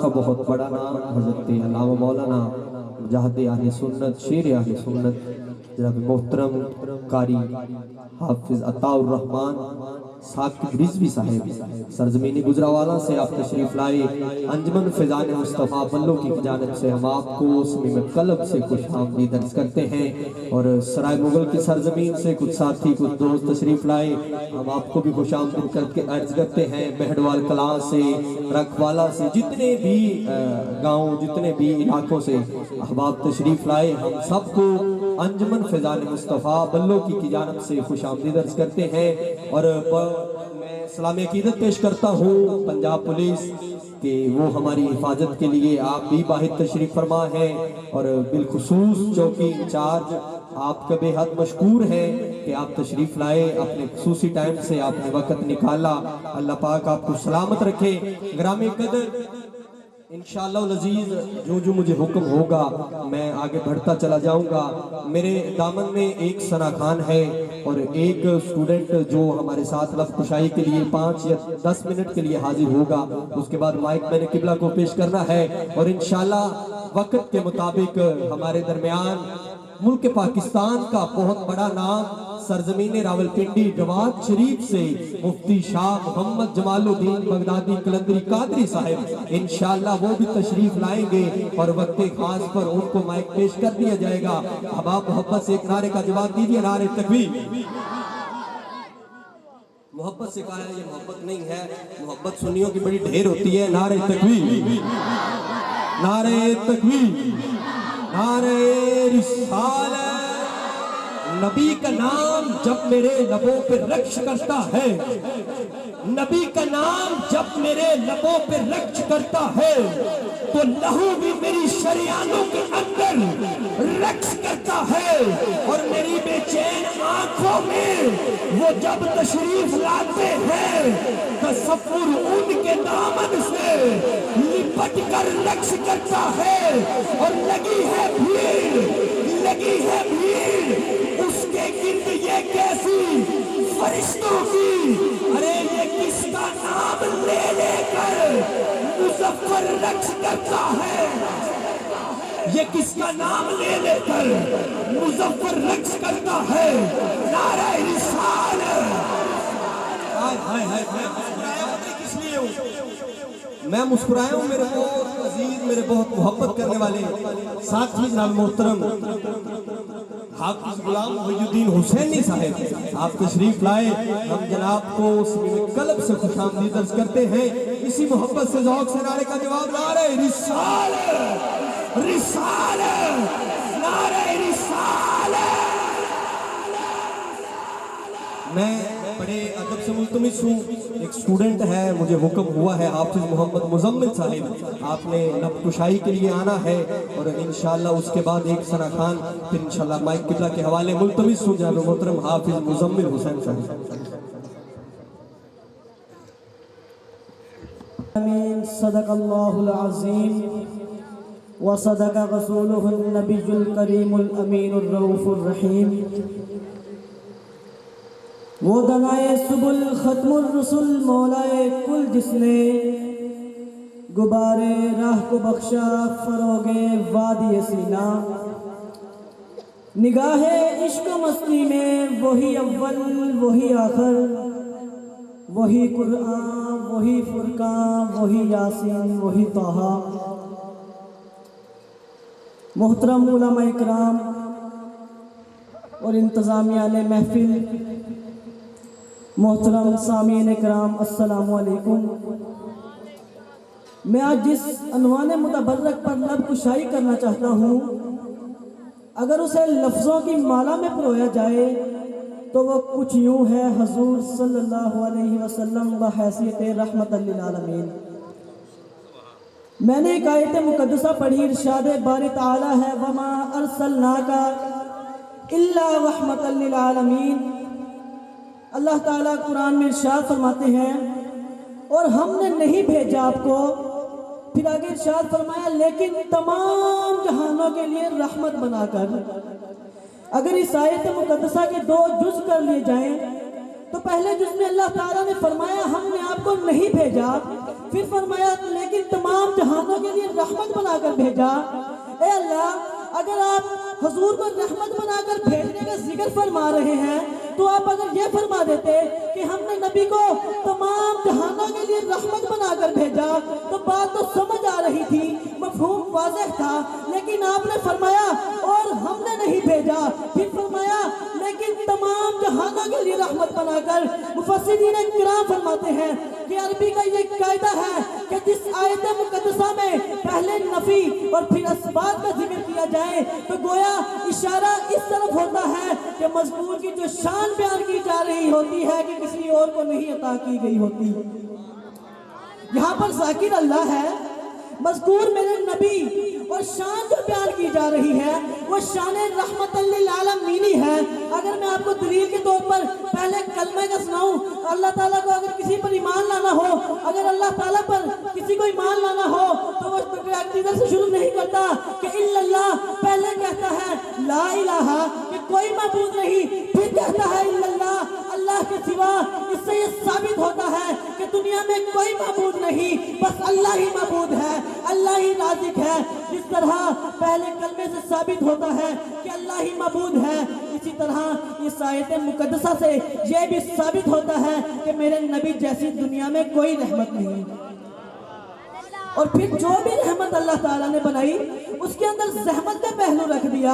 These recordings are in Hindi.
का बहुत बड़ा नाम हज़रत अल्लामा मौलाना मुजाहिद अहले सुन्नत शेर अहले सुन्नत जनाब मोहतरम कारी हाफिज अताउर रहमान साकिब रिजवी साहिब सरजमीनी गुजरावाला से आप तशरीफ लाए। अंजमन फैजान मुस्तफ़ा बल्लो की जानिब से हम आपको समीम कल्ब से खुश आमदीद अर्ज़ करते हैं और सराय मुगल की सरजमीन से कुछ साथी कुछ दोस्त तशरीफ लाए, हम आपको भी खुश आमदीद करके अर्ज़ करते हैं। मेहडवाल कला से रखवाला से जितने भी गाँव जितने भी इलाकों से अहबाब तशरीफ लाए, हम सबको अंजमन फैजान मुस्तफ़ा बल्लो की जानिब से खुश आमदीद अर्ज़ करते हैं। और मैं सलामी अकीदत पेश करता हूँ पंजाब पुलिस कि वो हमारी हिफाजत के लिए आप भी बाहिर तशरीफ फरमा है और बिलखुसूस चौकी इंचार्ज आपका बेहद मशकूर है कि आप तशरीफ लाए, अपने खुसूसी टाइम से आपने वक्त निकाला। अल्लाह पाक आपको सलामत रखे। ग्रामी कदर इंशाअल्लाह लजीज जो जो मुझे हुक्म होगा मैं आगे बढ़ता चला जाऊंगा। मेरे दामन में एक सना खान है और एक स्टूडेंट जो हमारे साथ लफ्ज़ कुशाई के लिए 5 या 10 मिनट के लिए हाजिर होगा। उसके बाद माइक मैंने किबला को पेश करना है और इंशाअल्लाह वक्त के मुताबिक हमारे दरमियान मुल्क पाकिस्तान का बहुत बड़ा नाम सरजमीन रावलपिंडी जवाद शरीफ से मुफ्ती शाह मोहम्मद जमालुद्दीन बगदादी कलंदरी कादरी साहिब इंशाअल्लाह वो भी तशरीफ लाएंगे और वक्त खास पर उनको माइक पेश कर दिया जाएगा। अब आप मोहब्बत से एक नारे का जवाब दीजिए, नारे तकबीर। मोहब्बत से कहा है, ये मोहब्बत नहीं है, मोहब्बत सुन्नियों की बड़ी ढेर होती है। नारे तकबीर, नारे तकबीर, नारे रिसालत। नबी का नाम जब मेरे लबों पे रक्श करता है, नबी का नाम जब मेरे लबों पे रक्श करता है तो लहू भी मेरी शरियानों के अंदर रक्श करता है और मेरी बेचैन आंखों में वो जब तशरीफ लाते हैं तसव्वुर उनके दामन से लिपट कर रक्श करता है और लगी है भीड़, लगी है भीड़ उसके गिर्द ये कैसी फरिश्तों की। अरे ये किसका नाम ले लेकर मुजफ्फर रक्स करता है, ये किसका नाम ले लेकर मुजफ्फर रक्स करता है। नारा रिसालत। हाय हाय किस लिए हूँ मैं मुस्कुराया हूँ? मेरे बहुत अजीज, मेरे बहुत मोहब्बत करने वाले साथी जनाब मोहतरम हाफिज गुलाम मोहिउद्दीन हुसैनी साहब आप तशरीफ लाए। हम जनाब को कल्ब से खुशामदीद अर्ज़ करते हैं। इसी मोहब्बत से ज़ौक़ से नारे का जवाब, नारे रिसालत, रिसालत, नारे रिसालत। मैं बड़े अदब से मुल्तमिस हूँ, एक स्टूडेंट है, मुझे हुक्म हुआ है हाफिज मोहम्मद मुजम्मिल साहिब आपने लफ्ज़ के लिए आना है और इंशाअल्लाह उसके बाद एक सना खान, फिर इंशाअल्लाह माइक किबला के हवाले मुल्तमिस हूँ जनाब मोहतरम हाफिज मुजम्मिल हुसैन साहिब। आमीन। सदक़ल्लाहुल अज़ीम व सदक़ रसूलुहुन नबियुल करीमुल अमीनुर रऊफ़ुर रहीम। वो दनाए सुबुल खत्मुर रसूल मौलाए कुल जिसने गुबारे राह को बख्शा फरोगे वादी सीना। निगाहे इश्क मस्ती में वही अव्वल वही आखिर, वही कुरान वही फुरकान वही यासीन वही तोहा। मोहतरम उलमा इकराम और इंतज़ामिया ने महफिल, मोहतरम सामीन इकराम, अस्सलामु अलैकुम। मैं आज जिस अनवाने मुतबर्रक पर लब कुशाई करना चाहता हूँ, अगर उसे लफ्ज़ों की माला में परोया जाए तो वो कुछ यूँ है। हजूर सल्लल्लाहु अलैहि वसल्लम बहैसियत रहमतल लिल आलमीन। मैंने एक आयत मुकद्दसा पढ़ी, इरशाद बारी ताला है, वमा अरसलनाका इल्ला रहमतल लिल आलमीन। अल्लाह ताला कुरान में इरशाद फरमाते हैं, और हमने नहीं भेजा आपको। फिर आगे इरशाद फरमाया, लेकिन तमाम जहानों के लिए रहमत बनाकर। अगर इस आयत मुकद्दसा के 2 जुज़ कर लिए जाएं तो पहले जुज़ में अल्लाह ताला ने फरमाया हमने आपको नहीं भेजा, फिर फरमाया लेकिन तमाम जहानों के लिए रहमत बनाकर भेजा। ए अल्लाह, अगर आप हुजूर को रहमत बनाकर भेजने का जिक्र फरमा रहे हैं तो आप अगर ये फरमा देते कि हमने नबी को तमाम जहानों के लिए रहमत बनाकर भेजा तो बात तो समझ आ रही थी, मफहूम वाज़ेह था। लेकिन आपने फरमाया और हमने नहीं भेजा, फिर फरमाया लेकिन तमाम जहानों के लिए रहमत बनाकर। मुफस्सिरीन किराम फरमाते हैं कि अरबी का ये कायदा है कि जिस आयत मुकद्दसा में पहले नफी और फिर असबात का जिक्र किया जाए तो गोया इशारा इस तरफ होता है कि मज़कूर की जो शान बयान की जा रही होती है कि किसी और को नहीं अता की गई होती। यहाँ पर ज़ाकिर अल्लाह है, मज़कूर मेरे नबी और शान जो बयान की जा रही है वो शान रहमतल लिल आलमीन है। अगर मैं आपको दलील के तौर पर पहले कलमे का सुनाऊं, अल्लाह ताला को अगर किसी पर ईमान लाना हो, अगर अल्लाह ताला पर किसी को ईमान लाना हो तो वो इधर से शुरू नहीं करता कि इल्लल्लाह, पहले कहता है ला इलाहा कि कोई माबूद नहीं, फिर कहता है इल्लल्लाह, अल्लाह के सिवा। इससे ये साबित होता है कि दुनिया में कोई माबूद नहीं, बस अल्लाह ही माबूद है, अल्लाह ही राज़िक है। जिस तरह पहले कलमे से साबित होता है कि अल्लाह ही माबूद है, इसी तरह इस आयत मुकद्दसा से यह भी साबित होता है कि मेरे नबी जैसी दुनिया में कोई रहमत नहीं। और फिर जो भी रहमत अल्लाह ताला ने बनाई उसके अंदर रहमत का पहलू रख दिया।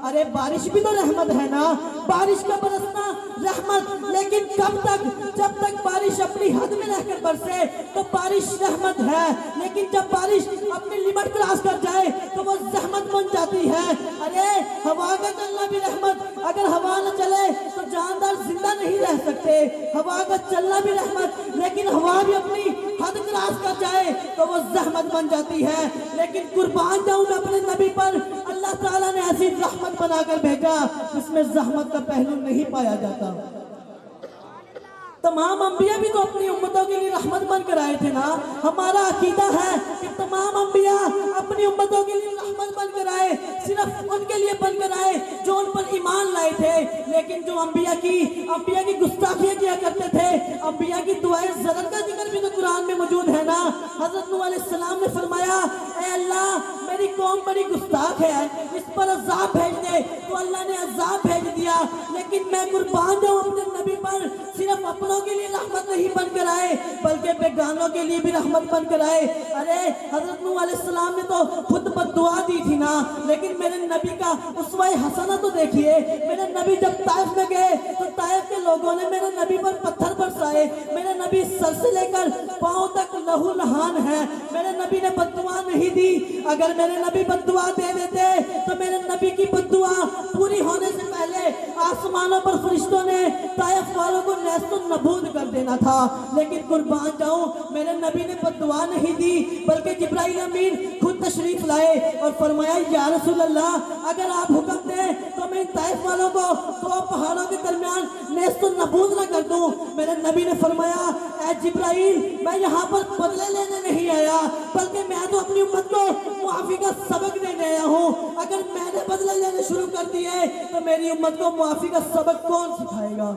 अरे बारिश भी तो रहमत है ना, बारिश का बरसना रहमत, लेकिन कब तक? जब तक बारिश अपनी हद में रहकर बरसे तो बारिश रहमत है, लेकिन जब बारिश अपनी लिमिट क्रॉस कर जाए तो वो रहमत बन जाती है। अरे हवा का चलना भी रहमत, अगर हवा न चले तो जानदार जिंदा नहीं रह सकते। हवा का चलना भी रहमत, लेकिन हवा भी अपनी हद क्रॉस कर जाए तो वो रहमत बन जाती है। लेकिन कुर्बान जाऊं मैं अपने नबी पर, अल्लाह ताला ने ऐसी रहमत बनाकर भेजा जिसमें रहमत का पहलू नहीं पाया जाता। तमाम अंबिया भी तो अपनी उम्मतों के लिए रहमत बनकर आए थे ना। हमारा अकीदा है कि तमाम अंबिया अपनी उम्मतों के लिए रहमत बनकर आए, सिर्फ उनके लिए बनकर आए जो उन पर ईमान लाए थे। लेकिन जो अंबिया की गुस्ताखियां किया करते थे, अंबिया की दुआएं ज़रर का जिक्र भी तो कुरान में मौजूद है ना। हज़रत नूह अलैहिस्सलाम ने फरमाया, ऐ अल्लाह, मेरी कौम बड़ी गुस्ताख है, इस पर अज़ाब भेज दे। तो अल्लाह ने अज़ाब भेज दिया। लेकिन मैं कुर्बान जाऊं अपने नबी पर, सिर्फ अपनों के लिए रहमत नहीं बनकर आए बल्कि बेगानों के लिए भी रहमत बनकर आए। अरे हज़रत नूह अलैहिस्सलाम ने तो खुद बद्दुआ दी थी ना, लेकिन मेरे नबी का उसवा हसना तो देखिए। मेरे नबी जब ताइफ में गए तो ताइफ के लोगों ने मेरे नबी पर पत्थर बरसाए। मेरे नबी सर से लेकर पांव तक लहू लहान है। मेरे नबी ने बद्दुआ नहीं दी। अगर मेरे नबी बद्दुआ दे देते तो मेरे नबी की बद्दुआ पूरी होने से पहले आसमानों पर फरिश्तों ने ताइफ वालों को नेस्तो नबूद कर देना था। लेकिन कुर्बान जाऊं, मेरे नबी ने बद्दुआ नहीं दी बल्कि जिब्राइल अमीन खुद तशरीफ लाए और फरमाया, या रसूल अल्लाह, अगर आप हुक्म दें तो मैं ताइफ वालों को दो पहाड़ों के दरमियान नेस्तो नबूद न कर दूं। मेरे नबी ने फरमाया, ऐ जिब्राइल, मैं यहाँ पर बदले लेने नहीं आया बल्कि मैं तो अपनी उम्मत को मुआफी का सबक देने आया हूँ। अगर मैंने बदले लेने शुरू कर दिए तो मेरी उम्मत को मुआफी का सबक कौन सिखाएगा?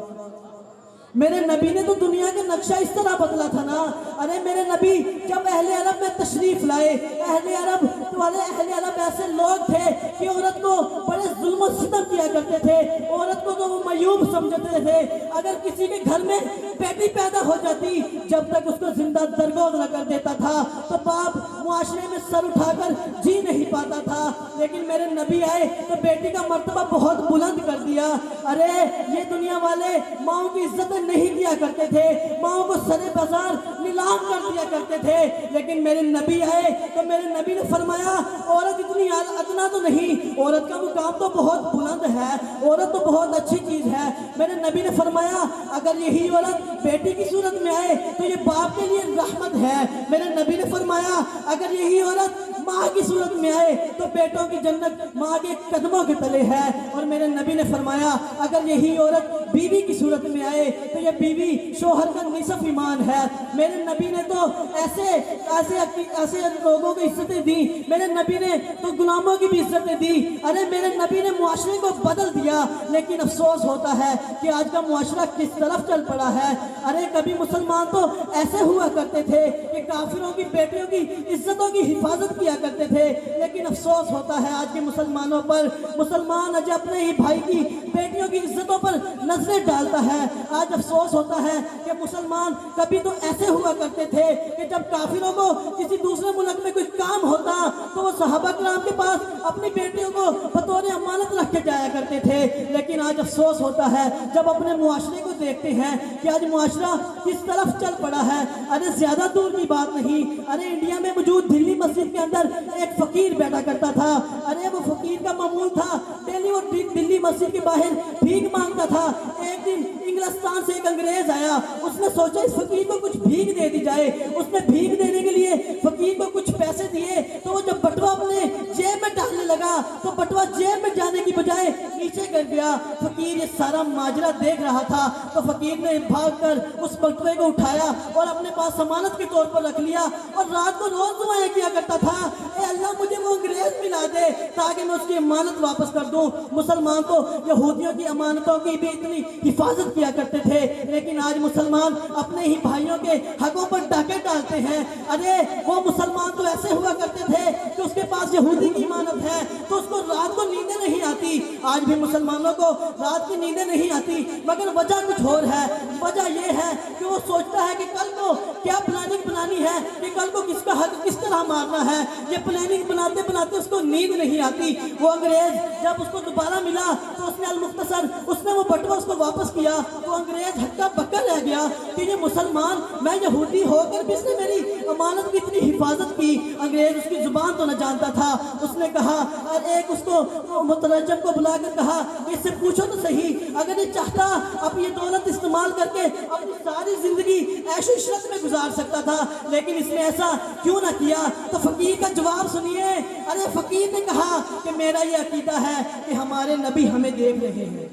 मेरे नबी ने तो दुनिया का नक्शा इस तरह बदला था ना। अरे मेरे नबी जब अहले अरब में तशरीफ लाए, अहले अरब ऐसे लोग थे कि औरत को बड़े जुल्म और सितम किया करते थे। औरत को तो वो मयूब समझते थे। अगर किसी के घर में बेटी पैदा हो जाती, जब तक उसको जिंदा दरगोद न कर देता था तो बाप मुआशरे में सर उठाकर जी नहीं पाता था। लेकिन मेरे नबी आए तो बेटी का मर्तबा बहुत बुलंद कर दिया। अरे ये दुनिया वाले माओ की इज्जत नहीं किया करते थे, माओ को सरे बाजार नीलाम कर दिया करते थे। लेकिन मेरे नबी आए तो मेरे नबी ने फरमाया, औरत इतनी अदना तो नहीं, औरत का मुकाम तो बहुत बुलंद है, औरत तो बहुत अच्छी चीज है। मेरे नबी ने फरमाया, अगर यही औरत बेटी की सूरत में आए तो ये बाप के लिए रहमत है। मेरे नबी ने फरमाया, अगर यही औरत माँ की सूरत में आए तो बेटों की जन्नत माँ के कदमों के तले है। और मेरे नबी ने फरमाया अगर यही औरत बीवी की सूरत में आए तो ये बीवी शोहर का निसफ ईमान है। मेरे नबी ने तो ऐसे ऐसे ऐसे लोगों को इज्जतें दी, मेरे नबी ने तो गुलामों की भी इज्जतें दी। अरे मेरे नबी ने मुआशरे को बदल दिया। लेकिन अफसोस होता है कि आज का मुआशरा किस तरफ चल पड़ा है। अरे कभी मुसलमान तो ऐसे हुआ करते थे कि काफिरों की बेटियों की इज्जतों की हिफाजत किया करते थे, लेकिन अफसोस होता है आज के मुसलमानों पर। मुसलमान आज अपने ही भाई की बेटियों की इज्जतों पर नजरें डालता है। आज अफसोस होता है कि मुसलमान कभी तो ऐसे हुआ करते थे कि जब काफिरों को किसी दूसरे मुल्क में कोई काम होता तो वो सहाबा किराम के पास अपनी बेटियों को बतौर अमानत रख के जाया करते थे। लेकिन आज अफसोस होता है जब अपने मुआशरे को देखते हैं कि आज मुआशरा किस तरफ चल पड़ा है। अरे ज्यादा दूर की बात नहीं, अरे इंडिया में मौजूद दिल्ली मस्जिद के अंदर एक फकीर बैठा करता था। अरे वो फकीर का मामूल था डेली वो दिल्ली मस्जिद के बाहर भीख मांगता था। एक दिन इंग्लिस्तान से एक अंग्रेज आया, उसने सोचा इस फकीर को कुछ भीख दे दी जाए। उसने भीख देने के लिए फकीर को कुछ पैसे दिए, तो वो जब बटुआ अपने जेब में डालने लगा तो बटुआ जेब में जाने की बजाय नीचे गिर गया। फकीर ये सारा माजरा देख रहा था तो फकीर ने भागकर उस बटुए को उठाया और अपने पास जमानत के तौर पर रख लिया और रात को रोज दुआएं किया करता था, ए अल्लाह मुझे वो अंग्रेज मिला दे ताकि मैं उसकी अमानत वापस कर दूं। मुसलमान तो यहूदियों की अमानतों की भी इतनी हिफाजत किया करते थे, लेकिन आज मुसलमान अपने ही भाइयों के हकों पर डाके डालते हैं। अरे वो मुसलमान तो ऐसे हुआ करते थे कि उसके पास यहूदी की अमानत है तो उसको रात को नींदें नहीं आती। आज भी मुसलमानों को रात की नींदें नहीं आती, मगर वजह कुछ और है। वजह यह है कि वो सोचता है कि कल को क्या प्लानिंग बनानी है, कि कल को किसका हक किस तरह मारना है। ये प्लानिंग बनाते बनाते उसको नींद नहीं आती। वो अंग्रेज जब उसको दोबारा मिला तो उसने अल-मुख्तसर उसने वो बटुआ उसको वापस किया तो अंग्रेज हक्का बक्का रह गया कि ये मुसलमान, मैं यहूदी होकर भी इसने मेरी अमानत की इतनी हिफाजत की। अंग्रेज उसकी जुबान तो न जानता था। उसने कहा और एक उसको मुतरजम को बुलाकर कहा इससे पूछो तो सही, अगर ये चाहता अब ये दौलत इस्तेमाल करके अपनी सारी जिंदगी ऐशो इशरत में गुजार सकता था, लेकिन इसने ऐसा क्यों ना किया। तो फकीर का जवाब सुनिए। अरे फकीर ने कहा कि मेरा ये अकीदा है कि हमारे नबी हमें देख रहे हैं।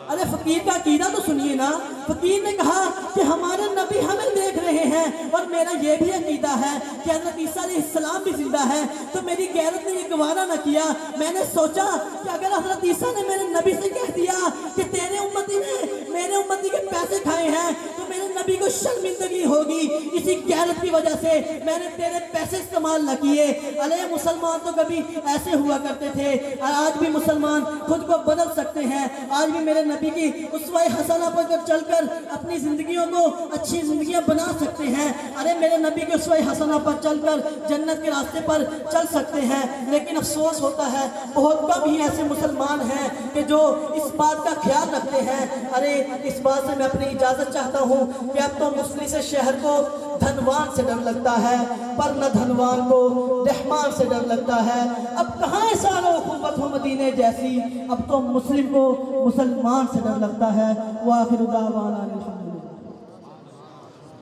अरे फकीर का अकीदा तो सुनिए ना। फकीर ने कहा कि हमारे नबी हमें देख रहे हैं और मेरा ये भी अकीदा है कि हज़रत ईसा अलैहिस्सलाम भी जिंदा है। तो मेरी गैरत ने ये गवारा न किया। मैंने सोचा कि अगर हज़रत ईसा ने मेरे नबी से कह दिया कि तेरे उम्मती ने मेरे उम्मती के पैसे खाए हैं तो मेरे नबी को शर्मिंदगी होगी। इसी गैरत की वजह से मैंने तेरे पैसे इस्तेमाल न किए। अरे मुसलमान तो कभी ऐसे हुआ करते थे और आज भी मुसलमान खुद को बदल सकते हैं। आज भी मेरे नबी की उसवाए हसना पर चलकर अपनी जिंदगियों को अच्छी जिंदगियां बना सकते हैं। अरे मेरे नबी के उसवाए हसना पर चलकर जन्नत के रास्ते पर चल सकते हैं। लेकिन अफसोस होता है बहुत कम ही ऐसे मुसलमान हैं कि जो इस बात का ख्याल रखते हैं। अरे इस बात से मैं अपनी इजाजत चाहता हूँ कि अब तो मुफलिस शहर को धनवान से डर लगता है, पर न धनवान को रहमान से डर लगता है। अब कहाँ सारा हुकूमत हो मदीने जैसी, अब तो मुस्लिम को मुसलमान से डर लगता है। वाखिर दावाना।